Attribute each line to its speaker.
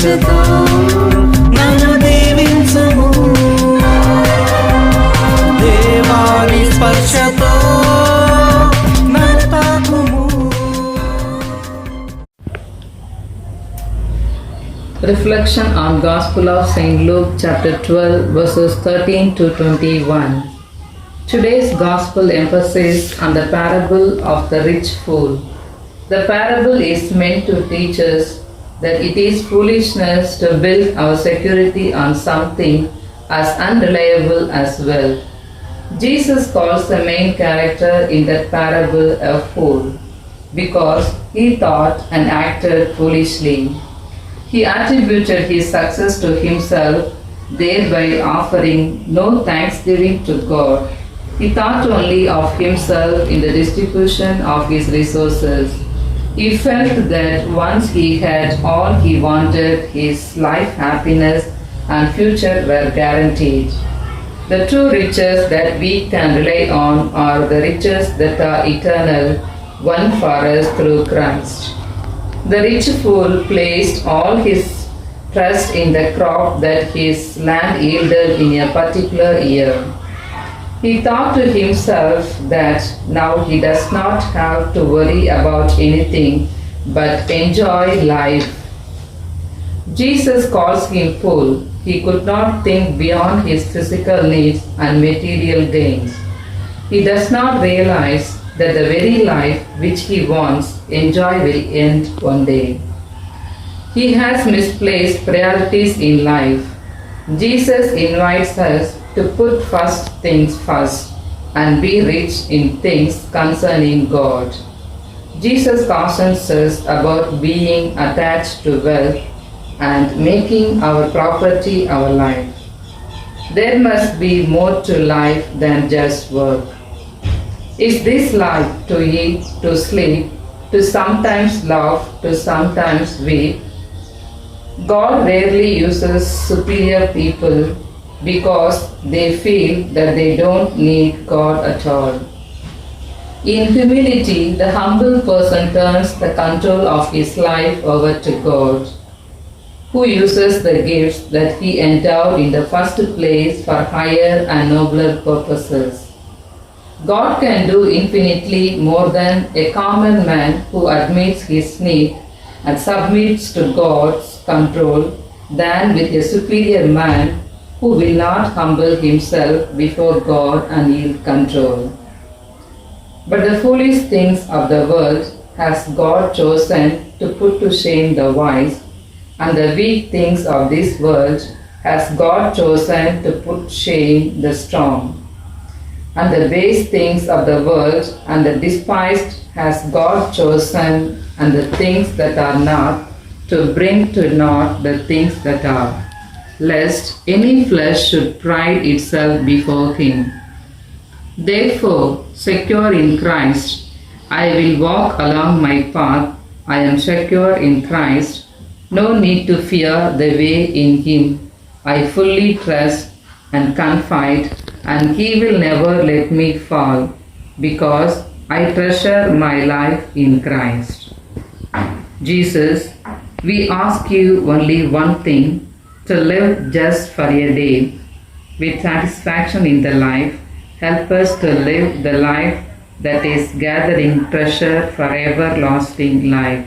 Speaker 1: స్పర్శతో నన్ను దీవించుము, దేవాని స్పర్శతో నన్ను తాకుము.
Speaker 2: Reflection on Gospel of St. Luke chapter 12 verses 13 to 21. Today's Gospel emphasizes on the parable of the rich fool. The parable is meant to teach us that it is foolishness to build our security on something as unreliable as wealth. Jesus calls the main character in that parable a fool because he thought and acted foolishly. He attributed his success to himself, thereby offering no thanksgiving to God. He thought only of himself in the distribution of his resources. He felt that once he had all he wanted, his life, happiness, and future were guaranteed. The true riches that we can rely on are the riches that are eternal, won for us through Christ. The rich fool placed all his trust in the crop that his land yielded in a particular year. He thought to himself that now he does not have to worry about anything but enjoy life. Jesus calls him fool. He could not think beyond his physical needs and material gains. He does not realize that the very life which he wants enjoy will end one day. He has misplaced priorities in life. Jesus invites us to put first things first and be rich in things concerning God. Jesus cautions us about being attached to wealth and making our property our life. There must be more to life than just work. Is this life to eat, to sleep, to sometimes laugh, to sometimes weep? God rarely uses superior people because they feel that they don't need God at all. In humility, the humble person turns the control of his life over to God, who uses the gifts that he endowed in the first place for higher and nobler purposes. God can do infinitely more than a common man who admits his need and submits to God's control than with a superior man who will not humble himself before God and yield control. But the foolish things of the world has God chosen to put to shame the wise, and the weak things of this world has God chosen to put shame the strong. And the base things of the world and the despised has God chosen, and the things that are not, to bring to naught the things that are, lest any flesh should pride itself before him. Therefore, secure in Christ, I will walk along my path. I am secure in Christ. No need to fear the way in him. I fully trust and confide, and he will never let me fall, because I treasure my life in Christ. Jesus, we ask you only one thing, to live just for a day with satisfaction in the life. Help us to live the life that is gathering treasure for everlasting life.